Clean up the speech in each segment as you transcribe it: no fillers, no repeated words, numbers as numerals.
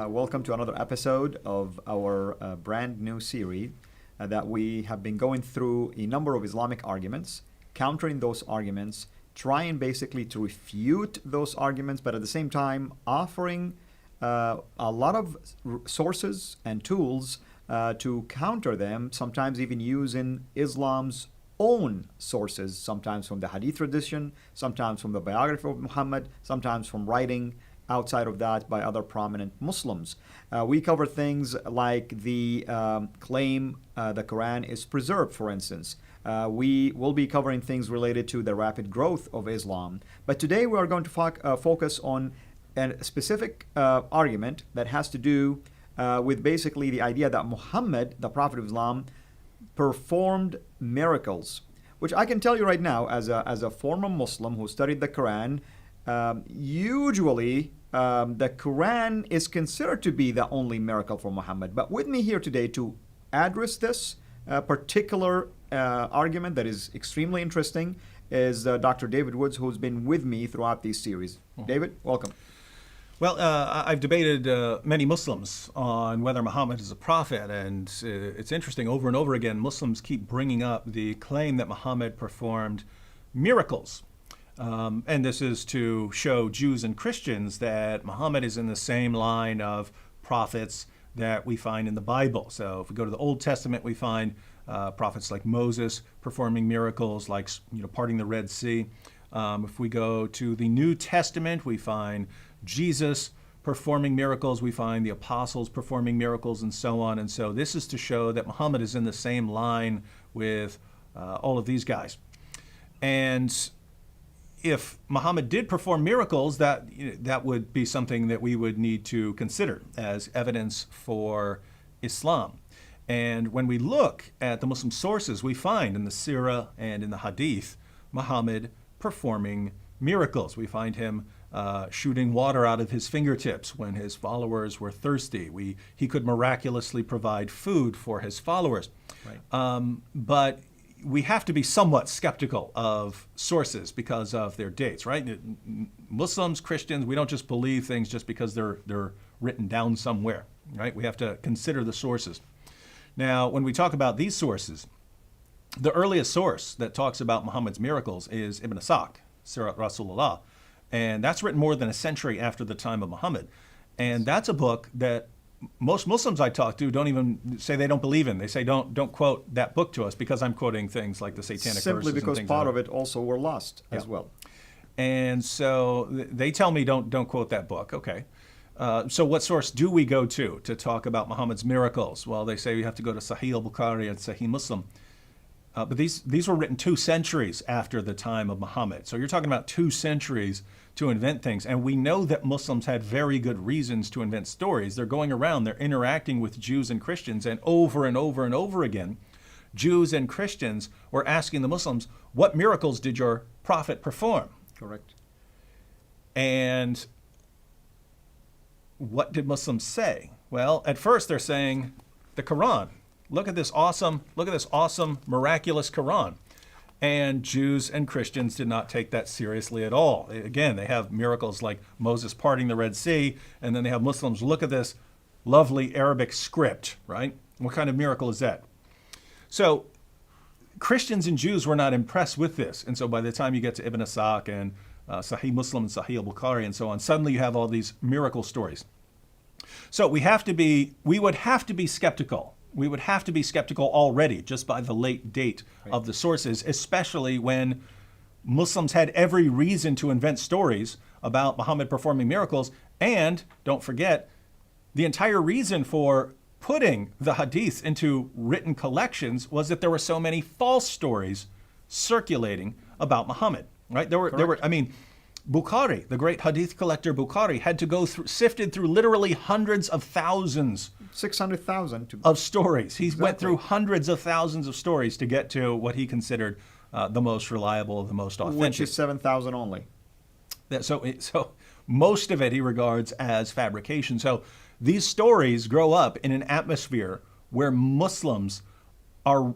Welcome to another episode of our brand new series that we have been going through a number of Islamic arguments, countering those arguments, trying basically to refute those arguments, but at the same time offering a lot of sources and tools to counter them, sometimes even using Islam's own sources, sometimes from the Hadith tradition, sometimes from the biography of Muhammad, sometimes from writing outside of that by other prominent Muslims. We cover things like the claim the Quran is preserved, for instance. We will be covering things related to the rapid growth of Islam. But today we are going to focus on a specific argument that has to do with basically the idea that Muhammad, the Prophet of Islam, performed miracles, which I can tell you right now, as a former Muslim who studied the Quran, usually the Quran is considered to be the only miracle for Muhammad. But with me here today to address this particular argument that is extremely interesting is Dr. David Woods, who's been with me throughout these series. David, welcome. Well, I've debated many Muslims on whether Muhammad is a prophet, and it's interesting, over and over again, Muslims keep bringing up the claim that Muhammad performed miracles. And this is to show Jews and Christians that Muhammad is in the same line of prophets that we find in the Bible. So if we go to the Old Testament, we find prophets like Moses performing miracles, like parting the Red Sea. If we go to the New Testament, we find Jesus performing miracles, we find the apostles performing miracles, and so on. And so this is to show that Muhammad is in the same line with all of these guys. And if Muhammad did perform miracles, that would be something that we would need to consider as evidence for Islam. And when we look at the Muslim sources, we find in the Sirah and in the Hadith, Muhammad performing miracles. We find him shooting water out of his fingertips when his followers were thirsty. He could miraculously provide food for his followers. Right. But we have to be somewhat skeptical of sources because of their dates, right? Muslims, Christians, we don't just believe things just because they're written down somewhere, right? We have to consider the sources. Now, when we talk about these sources, the earliest source that talks about Muhammad's miracles is Ibn Ishaq, Sirat Rasulullah, and that's written more than a century after the time of Muhammad. And that's a book that most Muslims I talk to don't even say they don't believe in. They say don't quote that book to us because I'm quoting things like the satanic simply verses because and things part like of it also were lost as well. And so they tell me don't quote that book. Okay. So what source do we go to talk about Muhammad's miracles? Well, they say we have to go to Sahih al-Bukhari and Sahih Muslim. But these were written 2 centuries after the time of Muhammad. So you're talking about 2 centuries to invent things. And we know that Muslims had very good reasons to invent stories. They're going around, they're interacting with Jews and Christians, and over and over and over again, Jews and Christians were asking the Muslims, what miracles did your prophet perform? Correct. And what did Muslims say? Well, at first they're saying the Quran. Look at this awesome, miraculous Quran. And Jews and Christians did not take that seriously at all. Again, they have miracles like Moses parting the Red Sea, and then they have Muslims look at this lovely Arabic script, right? What kind of miracle is that? So Christians and Jews were not impressed with this. And so by the time you get to Ibn Ishaq and Sahih Muslim and Sahih al-Bukhari and so on, suddenly you have all these miracle stories. So we would have to be skeptical. We would have to be skeptical already just by the late date of the sources, especially when Muslims had every reason to invent stories about Muhammad performing miracles. And don't forget, the entire reason for putting the Hadith into written collections was that there were so many false stories circulating about Muhammad, right? There were, Bukhari, the great Hadith collector Bukhari, had to go sifted through literally hundreds of thousands 600,000 of stories. He went through hundreds of thousands of stories to get to what he considered the most reliable, the most authentic. Which is 7,000 only. So most of it he regards as fabrication. So these stories grow up in an atmosphere where Muslims are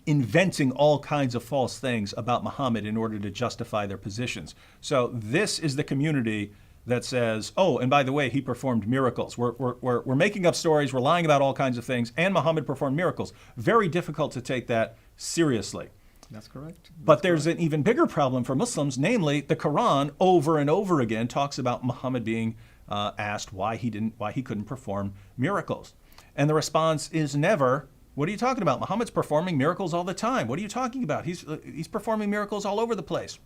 inventing all kinds of false things about Muhammad in order to justify their positions. So this is the community that says, oh, and by the way, he performed miracles. We're making up stories, we're lying about all kinds of things, and Muhammad performed miracles. Very difficult to take that seriously. That's correct. But there's an even bigger problem for Muslims, namely the Quran over and over again talks about Muhammad being asked why he couldn't perform miracles. And the response is never, what are you talking about? Muhammad's performing miracles all the time. What are you talking about? He's performing miracles all over the place.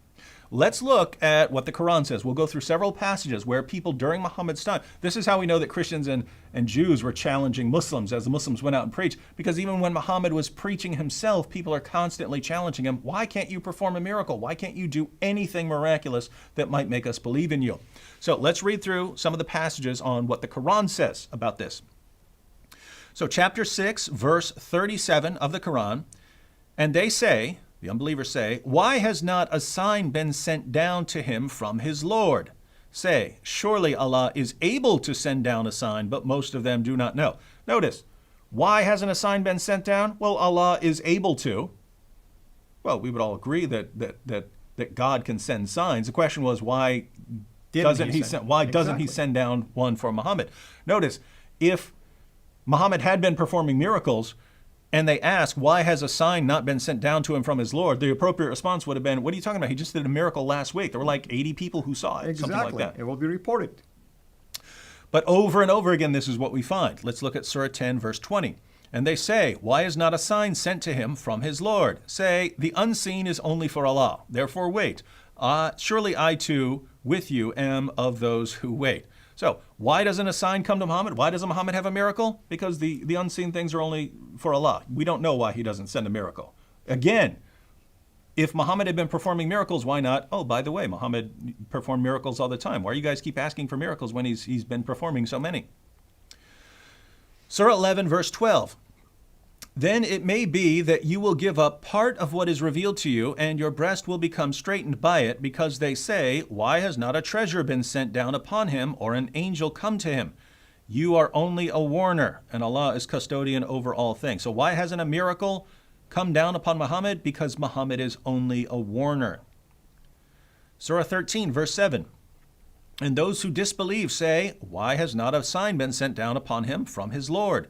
Let's look at what the Quran says. We'll go through several passages where people during Muhammad's time, this is how we know that Christians and Jews were challenging Muslims as the Muslims went out and preached, because even when Muhammad was preaching himself, people are constantly challenging him. Why can't you perform a miracle? Why can't you do anything miraculous that might make us believe in you? So let's read through some of the passages on what the Quran says about this. So chapter 6, verse 37 of the Quran, and they say, the unbelievers say, why has not a sign been sent down to him from his Lord? Say, surely Allah is able to send down a sign, but most of them do not know. Notice, why hasn't a sign been sent down? Well, Allah is able to. Well, we would all agree that God can send signs. The question was, why doesn't he send down one for Muhammad? Notice, if Muhammad had been performing miracles, and they ask, why has a sign not been sent down to him from his Lord? The appropriate response would have been, what are you talking about? He just did a miracle last week. There were like 80 people who saw it, exactly. Something like that. It will be reported. But over and over again, this is what we find. Let's look at Surah 10, verse 20. And they say, why is not a sign sent to him from his Lord? Say, the unseen is only for Allah. Therefore wait. Surely I too, with you, am of those who wait. So why doesn't a sign come to Muhammad? Why doesn't Muhammad have a miracle? Because the unseen things are only for Allah. We don't know why he doesn't send a miracle. Again, if Muhammad had been performing miracles, why not? Oh, by the way, Muhammad performed miracles all the time. Why do you guys keep asking for miracles when he's been performing so many? Surah 11, verse 12. Then it may be that you will give up part of what is revealed to you, and your breast will become straightened by it, because they say, why has not a treasure been sent down upon him, or an angel come to him? You are only a warner, and Allah is custodian over all things. So why hasn't a miracle come down upon Muhammad? Because Muhammad is only a warner. Surah 13, verse 7. And those who disbelieve say, why has not a sign been sent down upon him from his Lord?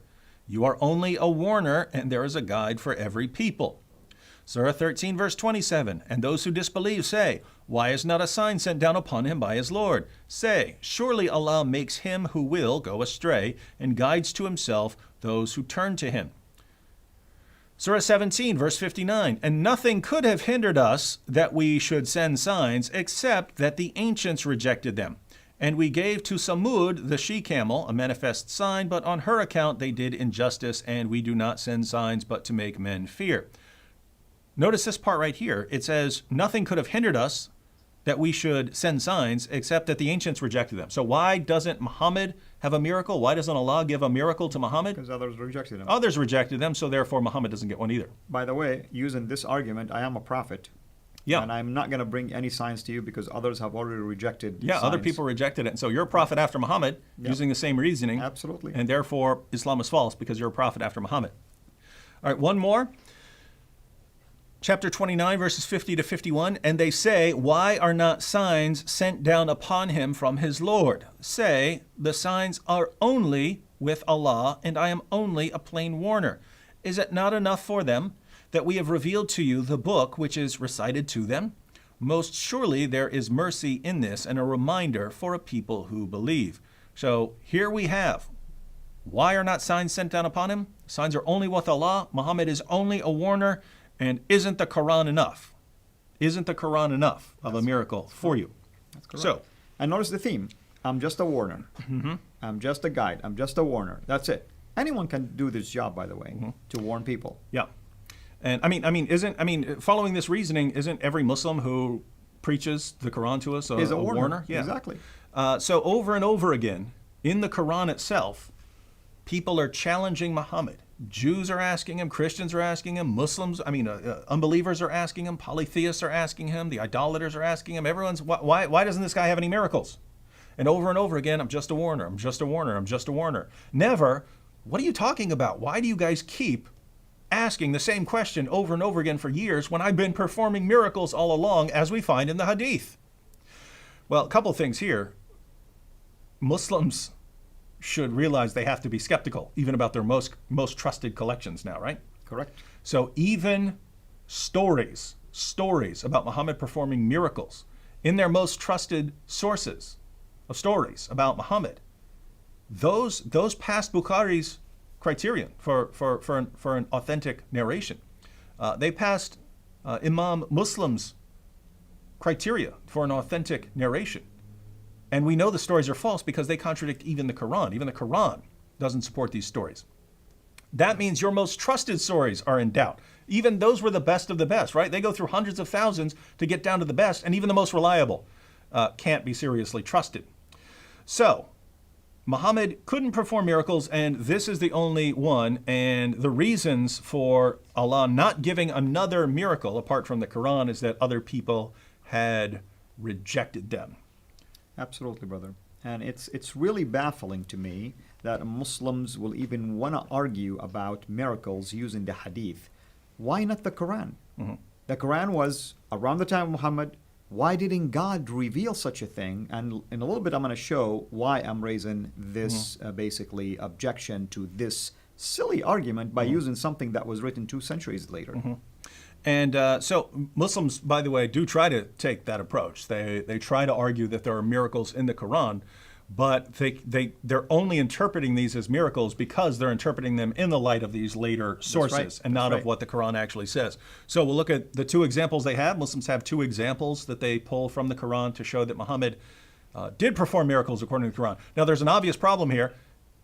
You are only a warner, and there is a guide for every people. Surah 13, verse 27. And those who disbelieve say, why is not a sign sent down upon him by his Lord? Say, surely Allah makes him who will go astray, and guides to himself those who turn to him. Surah 17, verse 59. And nothing could have hindered us that we should send signs, except that the ancients rejected them. And we gave to Samud, the she-camel, a manifest sign, but on her account they did injustice, and we do not send signs but to make men fear. Notice this part right here. It says, nothing could have hindered us that we should send signs, except that the ancients rejected them. So why doesn't Muhammad have a miracle? Why doesn't Allah give a miracle to Muhammad? Because others rejected him. Others rejected them, so therefore Muhammad doesn't get one either. By the way, using this argument, I am a prophet. Yeah. And I'm not going to bring any signs to you because others have already rejected signs. Other people rejected it. And so you're a prophet after Muhammad, using the same reasoning. Absolutely. And therefore Islam is false because you're a prophet after Muhammad. All right, one more. Chapter 29, verses 50 to 51. And they say, why are not signs sent down upon him from his Lord? Say, the signs are only with Allah, and I am only a plain warner. Is it not enough for them that we have revealed to you the book which is recited to them? Most surely there is mercy in this, and a reminder for a people who believe. So here we have, why are not signs sent down upon him? Signs are only with Allah. Muhammad is only a warner. And isn't the Quran enough? Isn't the Quran enough of a miracle for you? That's correct. So, and notice the theme. I'm just a warner. Mm-hmm. I'm just a guide. I'm just a warner. That's it. Anyone can do this job, by the way, to warn people. Yeah. And following this reasoning, isn't every Muslim who preaches the Quran to us is a warner? Yeah. Exactly. So over and over again, in the Quran itself, people are challenging Muhammad. Jews are asking him, Christians are asking him, unbelievers are asking him, polytheists are asking him, the idolaters are asking him. Everyone's, why doesn't this guy have any miracles? And over again, I'm just a warner, I'm just a warner, I'm just a warner. Never, what are you talking about? Why do you guys keep asking the same question over and over again for years when I've been performing miracles all along, as we find in the Hadith? Well, a couple things here. Muslims should realize they have to be skeptical, even about their most trusted collections now, right? Correct. So even stories about Muhammad performing miracles in their most trusted sources of stories about Muhammad, those passed Bukhari's criterion for an authentic narration. They passed Imam Muslim's criteria for an authentic narration. And we know the stories are false because they contradict even the Quran. Even the Quran doesn't support these stories. That means your most trusted stories are in doubt. Even those were the best of the best, right? They go through hundreds of thousands to get down to the best, and even the most reliable can't be seriously trusted. So, Muhammad couldn't perform miracles, and this is the only one. And the reasons for Allah not giving another miracle apart from the Quran is that other people had rejected them. Absolutely, brother. And it's really baffling to me that Muslims will even want to argue about miracles using the hadith. Why not the Quran? Mm-hmm. The Quran was around the time of Muhammad. Why didn't God reveal such a thing? And in a little bit, I'm going to show why I'm raising this basically objection to this silly argument by using something that was written 2 centuries later. And so Muslims, by the way, do try to take that approach. They try to argue that there are miracles in the Quran, but they're only interpreting these as miracles because they're interpreting them in the light of these later sources and not of what the Quran actually says. So we'll look at the 2 examples they have. Muslims have 2 examples that they pull from the Quran to show that Muhammad did perform miracles according to the Quran. Now there's an obvious problem here.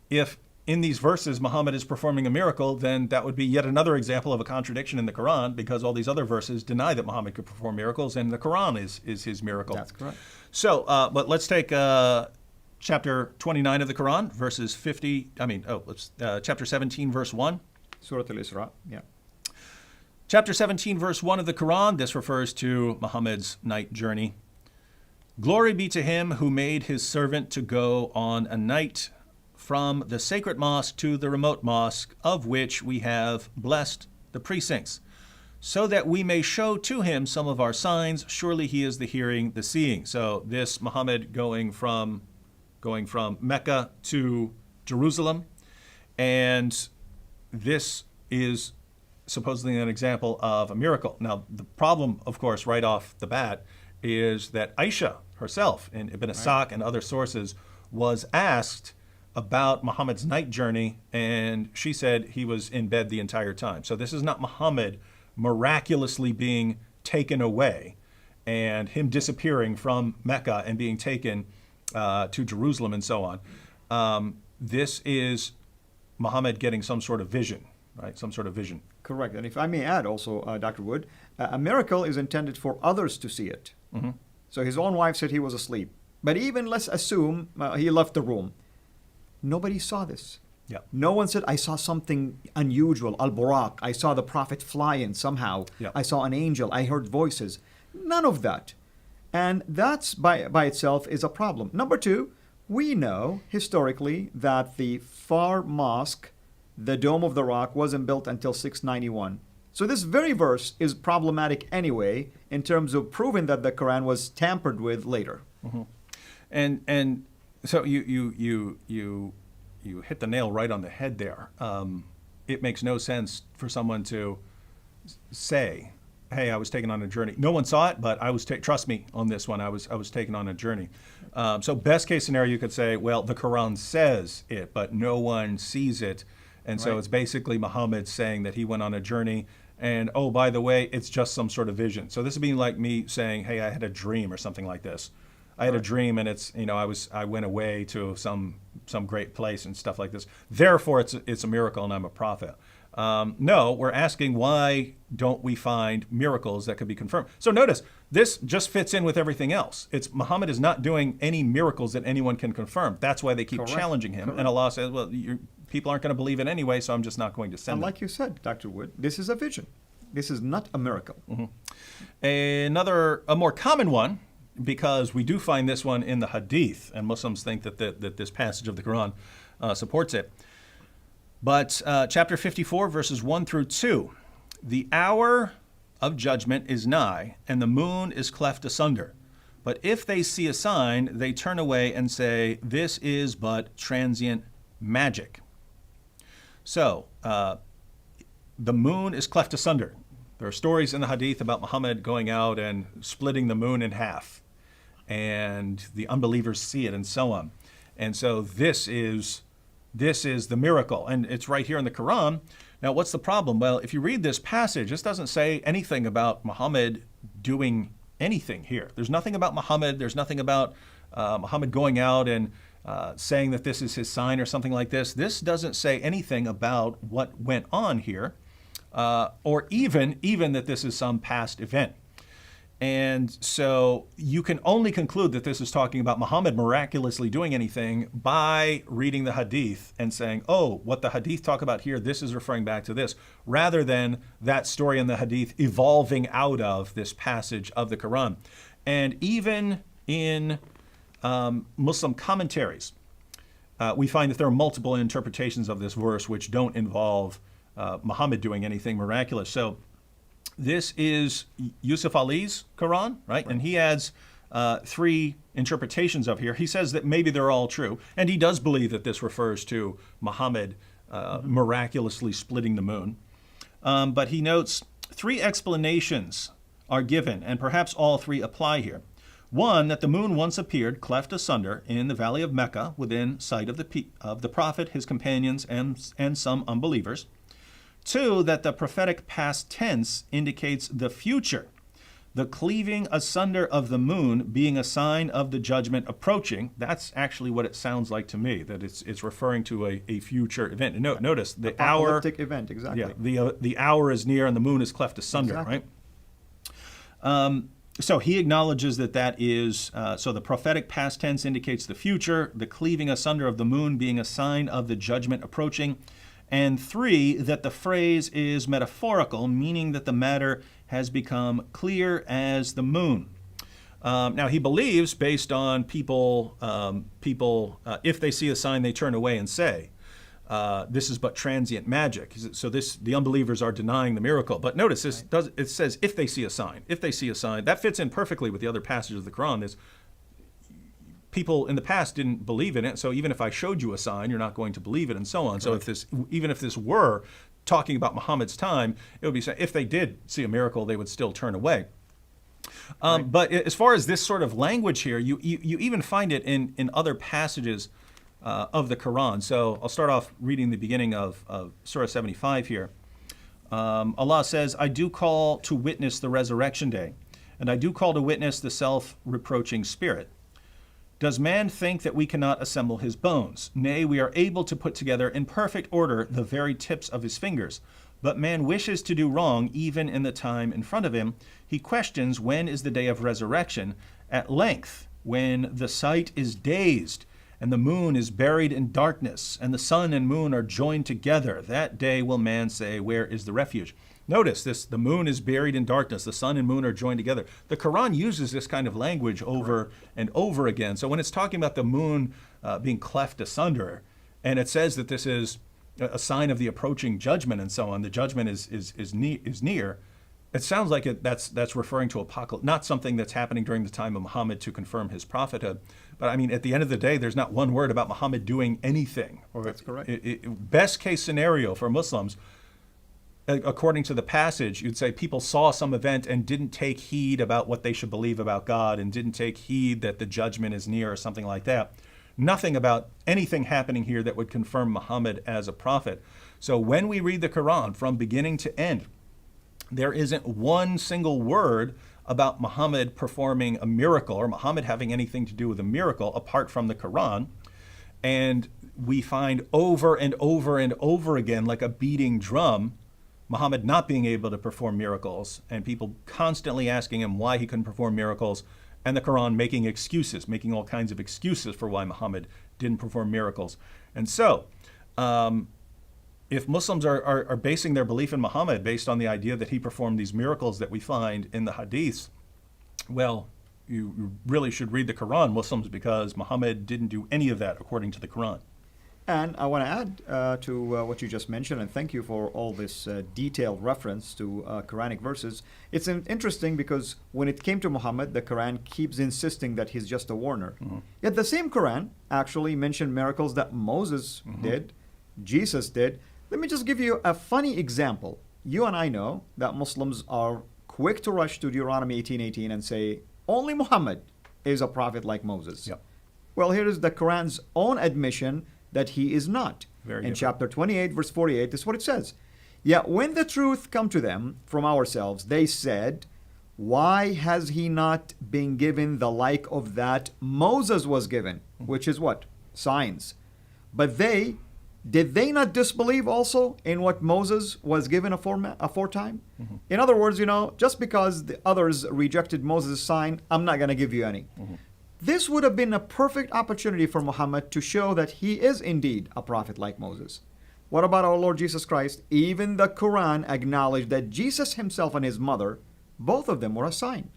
If in these verses Muhammad is performing a miracle, then that would be yet another example of a contradiction in the Quran, because all these other verses deny that Muhammad could perform miracles, and the Quran is his miracle. That's correct. So, but let's take chapter 29 of the Quran, verses 50. Chapter 17, verse 1. Surah Al-Isra. Yeah. Chapter 17, verse 1 of the Quran. This refers to Muhammad's night journey. Glory be to him who made his servant to go on a night from the sacred mosque to the remote mosque, of which we have blessed the precincts, so that we may show to him some of our signs. Surely he is the hearing, the seeing. So this Muhammad going from Mecca to Jerusalem, and this is supposedly an example of a miracle. Now, the problem, of course, right off the bat, is that Aisha herself, in Ibn Ishaq and other sources, was asked about Muhammad's night journey, and she said he was in bed the entire time. So this is not Muhammad miraculously being taken away and him disappearing from Mecca and being taken to Jerusalem and so on. This is Muhammad getting some sort of vision, right? Some sort of vision. Correct. And if I may add also, Dr. Wood, a miracle is intended for others to see it. Mm-hmm. So his own wife said he was asleep. But even let's assume he left the room. Nobody saw this. Yeah. No one said, I saw something unusual, al-Buraq. I saw the Prophet flying somehow. Yeah. I saw an angel. I heard voices. None of that. And that's by itself is a problem. Number 2, we know historically that the Far Mosque, the Dome of the Rock, wasn't built until 691. So this very verse is problematic anyway in terms of proving that the Quran was tampered with later. Mm-hmm. And so you hit the nail right on the head there. It makes no sense for someone to say, "Hey, I was taken on a journey." No one saw it, but I was. Trust me on this one. I was taken on a journey. So best case scenario, you could say, "Well, the Quran says it, but no one sees it," and so it's basically Muhammad saying that he went on a journey. And oh, by the way, it's just some sort of vision. So this would be like me saying, "Hey, I had a dream," or something like this. I had a dream, and it's I went away to some great place and stuff like this. Therefore, it's a miracle, and I'm a prophet. No, we're asking, why don't we find miracles that could be confirmed? So notice, this just fits in with everything else. It's Muhammad is not doing any miracles that anyone can confirm. That's why they keep challenging him. And Allah says, well, people aren't going to believe it anyway, so I'm just not going to send them. And like you said, Dr. Wood, this is a vision. This is not a miracle. Mm-hmm. A more common one, because we do find this one in the Hadith, and Muslims think that this passage of the Quran supports it. But chapter 54, verses 1 through 2, the hour of judgment is nigh, and the moon is cleft asunder. But if they see a sign, they turn away and say, this is but transient magic. So, the moon is cleft asunder. There are stories in the hadith about Muhammad going out and splitting the moon in half, and the unbelievers see it and so on. And so this is the miracle, and it's right here in the Quran. Now, what's the problem? Well, if you read this passage, this doesn't say anything about Muhammad doing anything here. There's nothing about Muhammad. There's nothing about Muhammad going out and saying that this is his sign or something like this. This doesn't say anything about what went on here, or even that this is some past event. And so you can only conclude that this is talking about Muhammad miraculously doing anything by reading the hadith and saying, oh, what the hadith talk about here, this is referring back to this, rather than that story in the hadith evolving out of this passage of the Quran. And even in Muslim commentaries, we find that there are multiple interpretations of this verse which don't involve Muhammad doing anything miraculous. So this is Yusuf Ali's Quran, right? And he adds three interpretations of here. He says that maybe they're all true, and he does believe that this refers to Muhammad miraculously splitting the moon. But he notes three explanations are given, and perhaps all three apply here. One, that the moon once appeared cleft asunder in the valley of Mecca within sight of the Prophet, his companions, and some unbelievers. Two, that the prophetic past tense indicates the future, the cleaving asunder of the moon being a sign of the judgment approaching. That's actually what it sounds like to me, that it's referring to a future event. Notice the hour. Apocalyptic event, exactly. Yeah, the hour is near and the moon is cleft asunder, exactly. Right? So he acknowledges that is, so the prophetic past tense indicates the future, the cleaving asunder of the moon being a sign of the judgment approaching. And three, that the phrase is metaphorical, meaning that the matter has become clear as the moon. Now, he believes, based on people, if they see a sign, they turn away and say, this is but transient magic. So the unbelievers are denying the miracle. But notice, it says, if they see a sign. If they see a sign. That fits in perfectly with the other passages of the Quran. People in the past didn't believe in it, so even if I showed you a sign, you're not going to believe it, and so on. Right. So even if this were talking about Muhammad's time, it would be saying if they did see a miracle, they would still turn away. Right. But as far as this sort of language here, you even find it in other passages of the Quran. So I'll start off reading the beginning of Surah 75 here. Allah says, I do call to witness the resurrection day, and I do call to witness the self-reproaching spirit. Does man think that we cannot assemble his bones? Nay, we are able to put together in perfect order the very tips of his fingers. But man wishes to do wrong even in the time in front of him. He questions when is the day of resurrection. At length, when the sight is dazed, and the moon is buried in darkness, and the sun and moon are joined together, that day will man say, where is the refuge? Notice this, the moon is buried in darkness, the sun and moon are joined together. The Quran uses this kind of language over and over again. So when it's talking about the moon being cleft asunder, and it says that this is a sign of the approaching judgment and so on, the judgment is near, it sounds like that's referring to apocalypse, not something that's happening during the time of Muhammad to confirm his prophethood. But I mean, at the end of the day, there's not one word about Muhammad doing anything. That's correct. Best case scenario for Muslims, according to the passage, you'd say people saw some event and didn't take heed about what they should believe about God and didn't take heed that the judgment is near or something like that. Nothing about anything happening here that would confirm Muhammad as a prophet. So when we read the Quran from beginning to end, there isn't one single word about Muhammad performing a miracle or Muhammad having anything to do with a miracle apart from the Quran. And we find over and over and over again, like a beating drum, Muhammad not being able to perform miracles, and people constantly asking him why he couldn't perform miracles, and the Quran making excuses, making all kinds of excuses for why Muhammad didn't perform miracles. And so, if Muslims are basing their belief in Muhammad based on the idea that he performed these miracles that we find in the hadiths, well, you really should read the Quran, Muslims, because Muhammad didn't do any of that according to the Quran. And I want to add to what you just mentioned, and thank you for all this detailed reference to Quranic verses. It's interesting because when it came to Muhammad, the Quran keeps insisting that he's just a warner. Yet the same Quran actually mentioned miracles that Moses did, Jesus did. Let me just give you a funny example. You and I know that Muslims are quick to rush to Deuteronomy 18:18 and say, only Muhammad is a prophet like Moses. Yep. Well, here is the Quran's own admission that he is not. In chapter 28, verse 48, this is what it says. Yet when the truth come to them from ourselves, they said, why has he not been given the like of that Moses was given? Which is what? Signs. But did they not disbelieve also in what Moses was given aforetime? In other words, just because the others rejected Moses' sign, I'm not going to give you any. This would have been a perfect opportunity for Muhammad to show that he is indeed a prophet like Moses. What about our Lord Jesus Christ? Even the Quran acknowledged that Jesus himself and his mother, both of them were a sign.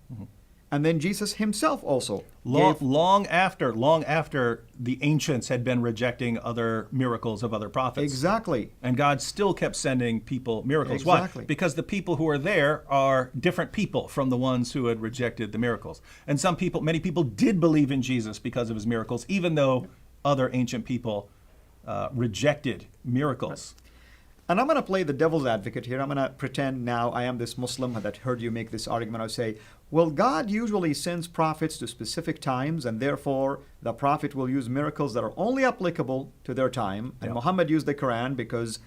And then Jesus himself also long after the ancients had been rejecting other miracles of other prophets. Exactly. And God still kept sending people miracles. Exactly. Why? Because the people who are there are different people from the ones who had rejected the miracles. And many people did believe in Jesus because of his miracles, even though other ancient people rejected miracles. And I'm going to play the devil's advocate here. I'm going to pretend now I am this Muslim that heard you make this argument. I'll say, well, God usually sends prophets to specific times, and therefore the prophet will use miracles that are only applicable to their time. And Muhammad used the Quran because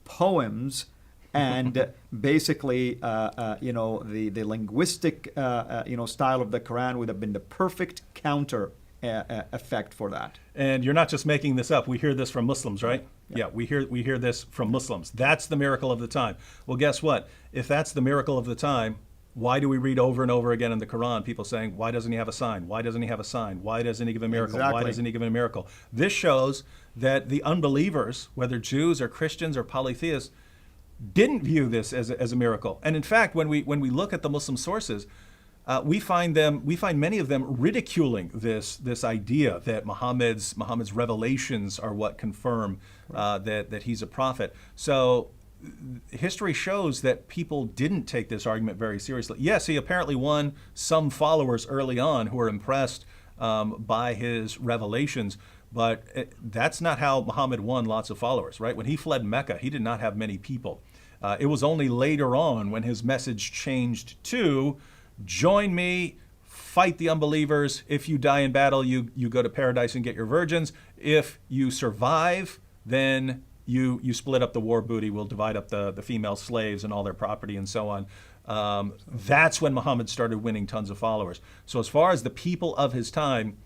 poems and basically, the linguistic, style of the Quran would have been the perfect counter effect for that. And you're not just making this up. We hear this from Muslims, right? Yeah, we hear this from Muslims. That's the miracle of the time. Well, guess what? If that's the miracle of the time, why do we read over and over again in the Quran people saying, why doesn't he have a sign? Why doesn't he have a sign? Why doesn't he give a miracle? Exactly. Why doesn't he give a miracle? This shows that the unbelievers, whether Jews or Christians or polytheists, didn't view this as a miracle. And in fact, when we look at the Muslim sources, we find many of them ridiculing this idea that Muhammad's revelations are what confirm that he's a prophet. So history shows that people didn't take this argument very seriously. Yes, he apparently won some followers early on who were impressed by his revelations, but that's not how Muhammad won lots of followers, right? When he fled Mecca, he did not have many people. It was only later on when his message changed to, join me, fight the unbelievers. If you die in battle, you go to paradise and get your virgins. If you survive, then you split up the war booty. We'll divide up the female slaves and all their property and so on. That's when Muhammad started winning tons of followers. So as far as the people of his time,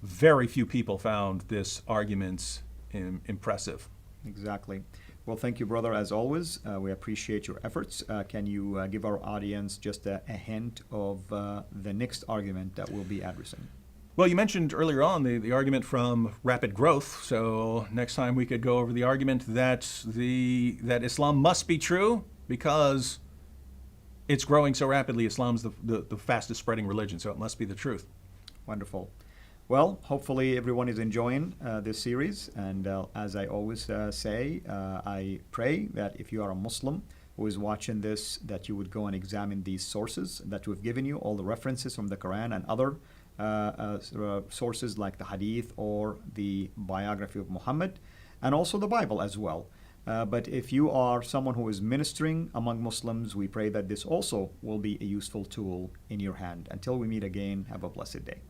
very few people found this argument impressive. Exactly. Well, thank you, brother, as always. We appreciate your efforts. Can you give our audience just a hint of the next argument that we'll be addressing? Well, you mentioned earlier on the argument from rapid growth. So next time we could go over the argument that Islam must be true because it's growing so rapidly. Islam's the fastest spreading religion, so it must be the truth. Wonderful. Well, hopefully everyone is enjoying this series. And as I always say, I pray that if you are a Muslim who is watching this, that you would go and examine these sources that we've given you, all the references from the Quran and other sources like the Hadith or the biography of Muhammad, and also the Bible as well. But if you are someone who is ministering among Muslims, we pray that this also will be a useful tool in your hand. Until we meet again, have a blessed day.